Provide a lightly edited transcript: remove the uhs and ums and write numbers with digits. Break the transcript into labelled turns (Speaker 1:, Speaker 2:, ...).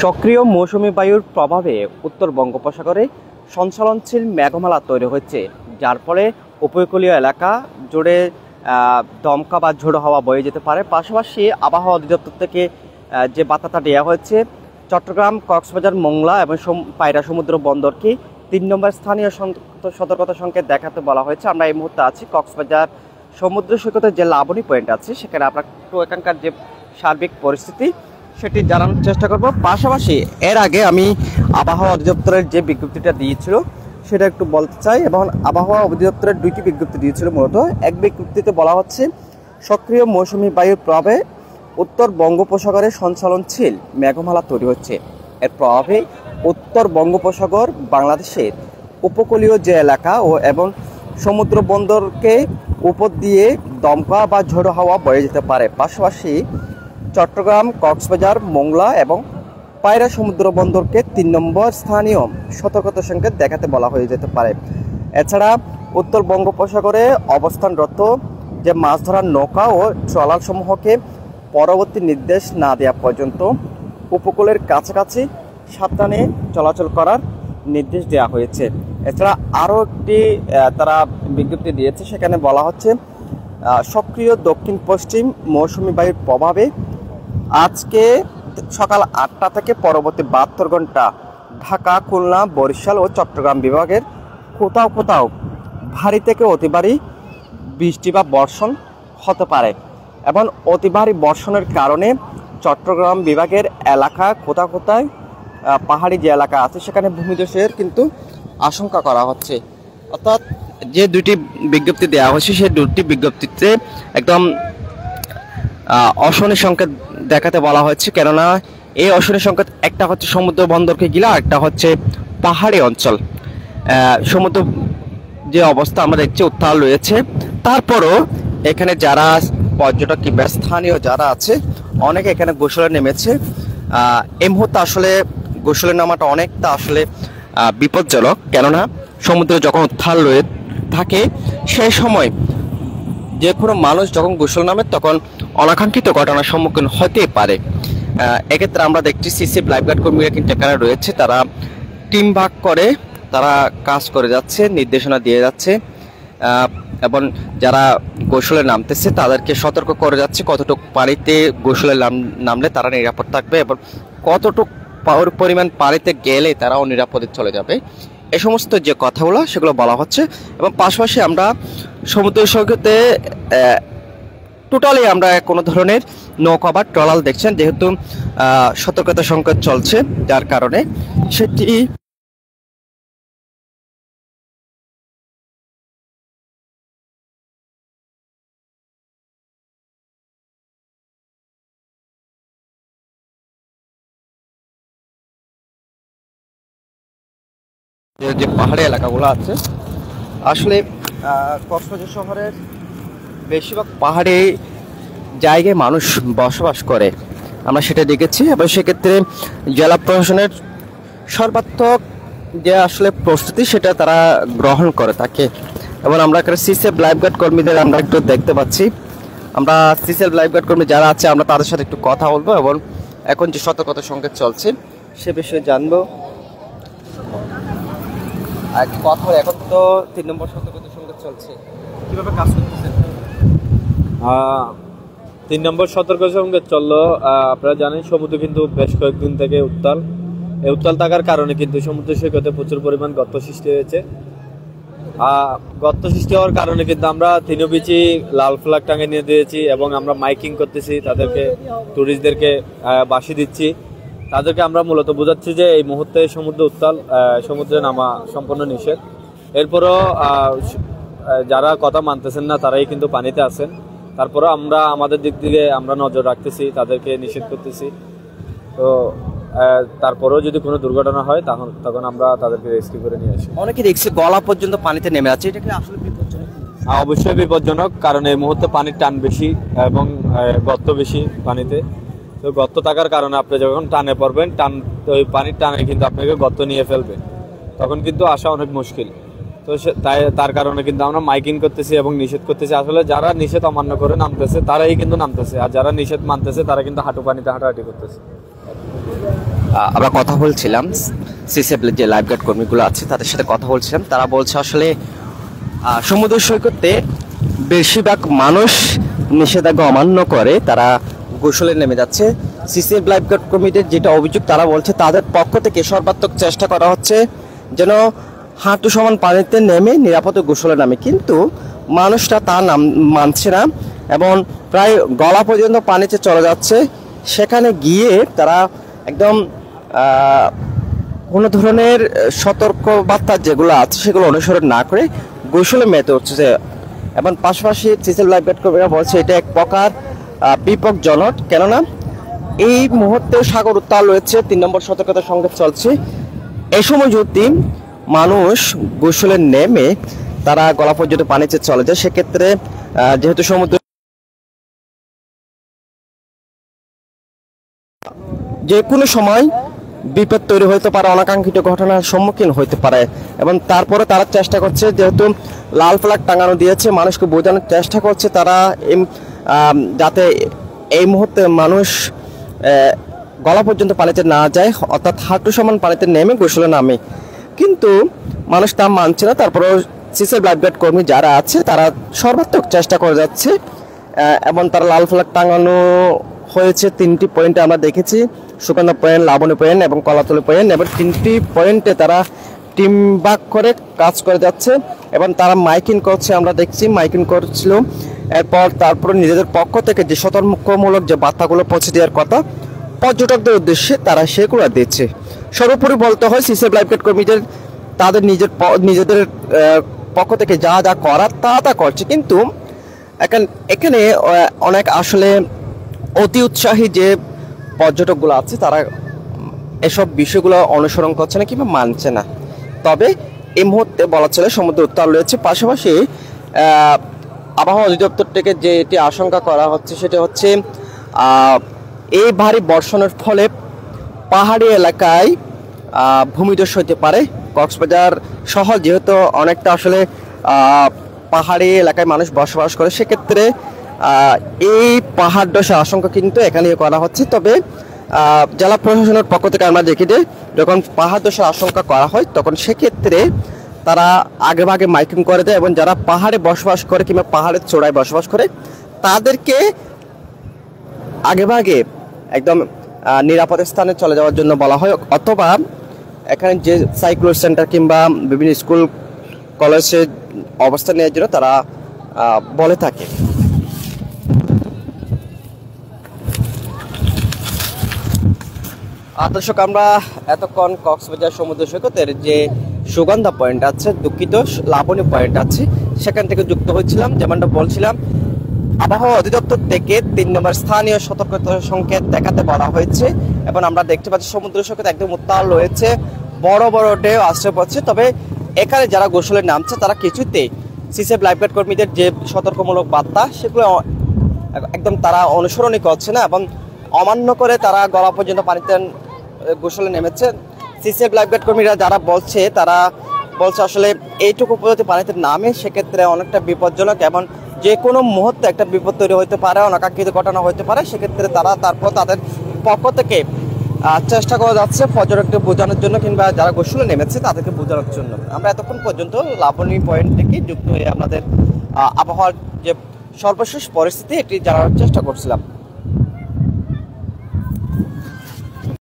Speaker 1: সক্রিয় মৌসুমী বায়ুর প্রভাবে উত্তর বঙ্গোপসাগরে সঞ্চালনশীল মেঘমালা তৈরি হচ্ছে, যার ফলে উপকূলীয় এলাকা জুড়ে দমকা বা ঝোড়ো হাওয়া বয়ে যেতে পারে। পাশাপাশি আবহাওয়া অধিদপ্তর থেকে যে বার্তাটা দেওয়া হয়েছে, চট্টগ্রাম, কক্সবাজার, মোংলা এবং পায়রা সমুদ্র বন্দরকে ৩ নম্বর স্থানীয় সতর্কতা সংকেত দেখাতে বলা হয়েছে। আমরা এই মুহূর্তে আছি কক্সবাজার সমুদ্র সৈকতের যে লাবণী পয়েন্ট আছে, সেখানে আমরা একটু এখানকার যে সার্বিক পরিস্থিতি সেটি জানানোর চেষ্টা করব। পাশাপাশি এর আগে আমি আবহাওয়া অধিদপ্তরের যে বিজ্ঞপ্তিটা দিয়েছিল সেটা একটু বলতে চাই। এবং আবহাওয়া অধিদপ্তরের 2টি বিজ্ঞপ্তি দিয়েছিল। মূলত এক বিজ্ঞপ্তিতে বলা হচ্ছে, সক্রিয় মৌসুমী বায়ুর প্রভাবে উত্তর বঙ্গোপসাগরে সঞ্চালনশীল মেঘমালা তৈরি হচ্ছে। এর প্রভাবে উত্তর বঙ্গোপসাগর বাংলাদেশের উপকূলীয় যে এলাকা এবং সমুদ্র বন্দরকে উপর দিয়ে দমকা বা ঝোড়ো হাওয়া বয়ে যেতে পারে। পাশাপাশি চট্টগ্রাম, কক্সবাজার, মোংলা এবং পায়রা সমুদ্র বন্দরকে 3 নম্বর স্থানীয় সতর্কতা সংকেত দেখাতে বলা হয়ে যেতে পারে। এছাড়া উত্তর বঙ্গোপসাগরে অবস্থানরত যে মাছ ধরার নৌকা ও ট্রলার সমূহকে পরবর্তী নির্দেশ না দেওয়া পর্যন্ত উপকূলের কাছাকাছি সাবধানে চলাচল করার নির্দেশ দেওয়া হয়েছে। এছাড়া আরও একটি তারা বিজ্ঞপ্তি দিয়েছে, সেখানে বলা হচ্ছে, সক্রিয় দক্ষিণ পশ্চিম মৌসুমী বায়ুর প্রভাবে আজকে সকাল 8টা থেকে পরবর্তী 72 ঘন্টা ঢাকা, খুলনা, বরিশাল ও চট্টগ্রাম বিভাগের কোথাও কোথাও ভারী থেকে অতি ভারী বৃষ্টি বা বর্ষণ হতে পারে। এবং অতি ভারী বর্ষণের কারণে চট্টগ্রাম বিভাগের এলাকা কোথাও কোথায় পাহাড়ি যে এলাকা আছে সেখানে ভূমিধসের কিন্তু আশঙ্কা করা হচ্ছে। অর্থাৎ যে 2টি বিজ্ঞপ্তি দেওয়া হয়েছে সেই 2টি বিজ্ঞপ্তিতে একদম অশনি সংকেত দেখাতে বলা হয়েছে। কেননা এই অশনি সংকেত একটা হচ্ছে সমুদ্র বন্দরকে ঘিরে, একটা হচ্ছে পাহাড়ি অঞ্চল। সমুদ্র যে অবস্থা আমরা দেখছি উত্তাল রয়েছে, তারপরও এখানে যারা পর্যটক কিংবা স্থানীয় যারা আছে অনেকে এখানে গোসলে নেমেছে। এই মুহূর্তে আসলে গোসলে নামাটা অনেকটা আসলে বিপজ্জনক। কেননা সমুদ্র যখন উত্তাল রয়ে থাকে সেই সময় যে কোনো মানুষ যখন গোসল নামে তখন অনাকাঙ্ক্ষিত ঘটনার সম্মুখীন হতে পারে। এক্ষেত্রে আমরা দেখছি সিসিএফ লাইফগার্ড কর্মীরা কিন্তু এখানে রয়েছে, তারা টিম ভাগ করে তারা কাজ করে যাচ্ছে, নির্দেশনা দিয়ে যাচ্ছে এবং যারা গোসলে নামতেছে তাদেরকে সতর্ক করে যাচ্ছে কতটুকু পানিতে গোসলে নামলে তারা নিরাপদ থাকবে এবং কতটুকু পরিমাণ পানিতে গেলে তারাও নিরাপদে চলে যাবে। এই সমস্ত যে কথাগুলো সেগুলো বলা হচ্ছে। এবং পাশাপাশি আমরা সমুদ্র সৈকতে টোটালি আমরা কোনো ধরনের নৌকা বা ট্রলার দেখছেন, যেহেতু সতর্কতা সংকেত চলছে, যার কারণে সেটি যে পাহাড়ি এলাকাগুলো আছে, আসলে কক্সবাজার শহরের বেশিরভাগ পাহাড়ি জায়গায় মানুষ বসবাস করে, আমরা সেটা দেখেছি। এবং সেক্ষেত্রে জেলা প্রশাসনের সর্বাত্মক যে আসলে প্রস্তুতি সেটা তারা গ্রহণ করে থাকে। এবং আমরা এখানে সিসিএফ লাইফগার্ড কর্মীদের আমরা একটু দেখতে পাচ্ছি। আমরা সিসিএফ লাইফগার্ড কর্মী যারা আছে আমরা তাদের সাথে একটু কথা বলবো এবং এখন যে সতর্কতা সংকেত চলছে সে বিষয়ে জানবো। আর কথা, এখন তো 3 নম্বর সতর্কতা সংকেত চলছে, কিভাবে কাজ করতেছেন?
Speaker 2: 3 নম্বর সতর্কতা সংকেত চললো। আপনারা জানেন সমুদ্র কিন্তু বেশ কয়েকদিন থেকে উত্তাল। এই উত্তাল থাকার কারণে কিন্তু সমুদ্র সৈকতে প্রচুর পরিমাণ গর্ত সৃষ্টি হয়েছে। গর্ত সৃষ্টি হওয়ার কারণে কিন্তু আমরা তৃণবীচি লাল ফ্ল্যাগ টাঙিয়ে নিয়ে দিয়েছি এবং আমরা মাইকিং করতেছি, তাদেরকে ট্যুরিস্টদেরকে বাঁশি দিচ্ছি। তাদেরকে আমরা মূলত বোঝাচ্ছি যে এই মুহূর্তে সমুদ্র উত্তাল, সমুদ্রে নামা সম্পূর্ণ নিষেধ। এরপরও যারা কথা মানতেছেন না তারাই কিন্তু পানিতে আছেন। তারপরেও আমরা আমাদের দিক থেকে আমরা নজর রাখতেছি, তাদেরকে নিষেধ করতেছি। তো তারপরেও যদি কোনো দুর্ঘটনা হয় তখন আমরা তাদেরকে রেস্কিউ করে নিয়ে আসি।
Speaker 1: অনেকে দেখছি গলা পর্যন্ত পানিতে নেমে আছে, এটা কি আসলে বিপজ্জনক?
Speaker 2: অবশ্যই বিপজ্জনক, কারণ এই মুহূর্তে পানির টান বেশি এবং গর্ত বেশি পানিতে। তো গর্ত থাকার কারণে আপনি যখন টানে পড়বেন, ওই পানির টানে কিন্তু আপনাকে গর্ত নিয়ে ফেলবে, তখন কিন্তু আসা অনেক মুশকিল। তো তার কারণে কিন্তু আমরা মাইকিং করতেছি এবং নিষেধ করতেছি। আসলে যারা নিষেধ অমান্য করে নামতেছে তারাই কিন্তু নামতেছে, আর যারা নিষেধ মানতেছে তারা কিন্তু হাঁটু পানিতে হাঁটাহাঁটি করতেছে।
Speaker 1: আমরা কথা বলছিলাম সিসিএফের যে লাইফগার্ড কর্মীগুলো আছে তাদের সাথে কথা বলছিলাম। তারা বলছে আসলে সমুদ্র সৈকতে বেশিরভাগ মানুষ নিষেধাজ্ঞা অমান্য করে তারা গোসলে নেমে যাচ্ছে। সিসিএফ লাইফগার্ড কর্মীদের যেটা অভিযোগ, তারা বলছে তাদের পক্ষ থেকে সর্বাত্মক চেষ্টা করা হচ্ছে যেন হাঁটু সমান পানিতে নেমে নিরাপদে গোসলে নামে, কিন্তু মানুষটা তা মানছে না এবং প্রায় গলা পর্যন্ত পানিতে চলে যাচ্ছে। সেখানে গিয়ে তারা একদম কোনো ধরনের সতর্কবার্তা যেগুলো আছে সেগুলো অনুসরণ না করে গোসলে মেতে উঠছে। এবং পাশাপাশি সিসিএফ লাইফগার্ড কর্মীরা বলছে এটা এক প্রকার বিপজ্জনক, কেননা এই মুহূর্তে সাগর উত্তাল রয়েছে, 3 নম্বর সতর্কতার সংকেত চলছে। এই সময় যদি মানুষ গোসলে নেমে তারা গলা পর্যন্ত পানিতে চলে যায়, সেক্ষেত্রে যেহেতু সমুদ্র যে কোনো সময় বিপদ তৈরি হতে পারে, অনাকাঙ্ক্ষিত ঘটনার সম্মুখীন হতে পারে। এবং তারপরে তারা চেষ্টা করছে, যেহেতু লাল ফ্ল্যাগ টাঙানো দিয়েছে, মানুষকে বোঝানোর চেষ্টা করছে তারা যাতে এই মুহূর্তে মানুষ গলা পর্যন্ত পানিতে না যায়, অর্থাৎ হাঁটু সমান পানিতে নেমে গোসলে নামে, কিন্তু মানুষ তা মানছে না। তারপরেও সিসিএফ লাইফগার্ড কর্মী যারা আছে তারা সর্বাত্মক চেষ্টা করে যাচ্ছে এবং তারা লাল ফ্ল্যাগ টাঙানো হয়েছে 3টি পয়েন্টে আমরা দেখেছি, সুগন্ধা পয়েন্ট, লাবণী পয়েন্ট এবং কলাতলি পয়েন্ট, এবং 3টি পয়েন্টে তারা টিম ভাগ করে কাজ করে যাচ্ছে এবং তারা মাইকিং করছে, আমরা দেখছি মাইকিং করছিল। তারপর নিজেদের পক্ষ থেকে যে সতর্কমূলক যে বার্তাগুলো পৌঁছে দেওয়ার কথা পর্যটকদের উদ্দেশ্যে তারা সেগুলো দিচ্ছে। সর্বোপরি বলতে হয় সিসিএফ লাইফগার্ড কর্মীদের তাদের নিজেদের পক্ষ থেকে যা যা করার তা করছে, কিন্তু এখানে অনেক আসলে অতি উৎসাহী যে পর্যটকগুলো আছে তারা এসব বিষয়গুলো অনুসরণ করছে না কিংবা মানছে না। তবে এই মুহূর্তে বলা চলে সমুদ্র উত্তাল রয়েছে। পাশাপাশি আবহাওয়া অধিদপ্তর থেকে যে এটি আশঙ্কা করা হচ্ছে সেটা হচ্ছে এই ভারী বর্ষণের ফলে পাহাড়ি এলাকায় ভূমিধস হতে পারে। কক্সবাজার শহর যেহেতু অনেকটা আসলে পাহাড়ি এলাকায় মানুষ বসবাস করে, সেক্ষেত্রে এই পাহাড় ধসের আশঙ্কা কিন্তু এখানে করা হচ্ছে। তবে জেলা প্রশাসনের পক্ষ থেকে আমরা দেখি যে যখন পাহাড় ধসের আশঙ্কা করা হয় তখন সেক্ষেত্রে তারা আগেভাগে মাইকিং করে দেয় এবং যারা পাহাড়ে বসবাস করে কিংবা পাহাড়ের চূড়ায় বসবাস করে তাদেরকে আগেভাগে একদম নিরাপদ স্থানে চলে যাওয়ার জন্য বলা হয়, অথবা এখানে যে সাইক্লোন সেন্টার কিংবা বিভিন্ন স্কুল কলেজে অবস্থান নেওয়ার জন্য তারা বলে থাকে। দর্শক, আমরা এতক্ষণ কক্সবাজার সমুদ্র সৈকতের যে সুগন্ধা পয়েন্ট আছে, দুঃখিত লাবণী পয়েন্ট আছে, সেখান থেকে যুক্ত হয়েছিলাম। যেমনটা বলছিলাম, আবহাওয়া অধিদপ্তর থেকে 3 নম্বর স্থানীয় সতর্কতা সংকেত দেখাতে বলা হয়েছে এবং আমরা দেখতে পাচ্ছি সমুদ্র সৈকত একদম উত্তাল রয়েছে, বড় বড় ঢেউ আসতে পারছে। তবে এখানে যারা গোসলে নামছে তারা কিছুতেই সিসিএফ লাইফগার্ড কর্মীদের যে সতর্কমূলক বার্তা সেগুলো একদম তারা অনুসরণই করছে না এবং অমান্য করে তারা গলা পর্যন্ত পানিতে গোসলে নেমেছে। সিসিএফ লাইফগার্ড কর্মীরা যারা বলছে তারা বলছে আসলে এইটুকু পদ্ধতি পানিতে নামে সেক্ষেত্রে অনেকটা বিপজ্জনক এবং যে কোনো মুহূর্তে একটা বিপদ তৈরি হতে পারে, অনাকাঙ্ক্ষিত ঘটনা হতে পারে। সেক্ষেত্রে তারা তারপর তাদের পক্ষ থেকে চেষ্টা করা যাচ্ছে পর্যটকদের বোঝানোর জন্য কিংবা যারা গোসলে নেমেছে তাদেরকে বোঝানোর জন্য। আমরা এতক্ষণ পর্যন্ত লাবণী পয়েন্ট থেকে যুক্ত হয়ে আমাদের আবহাওয়ার যে সর্বশেষ পরিস্থিতি এটি জানার চেষ্টা করছিলাম।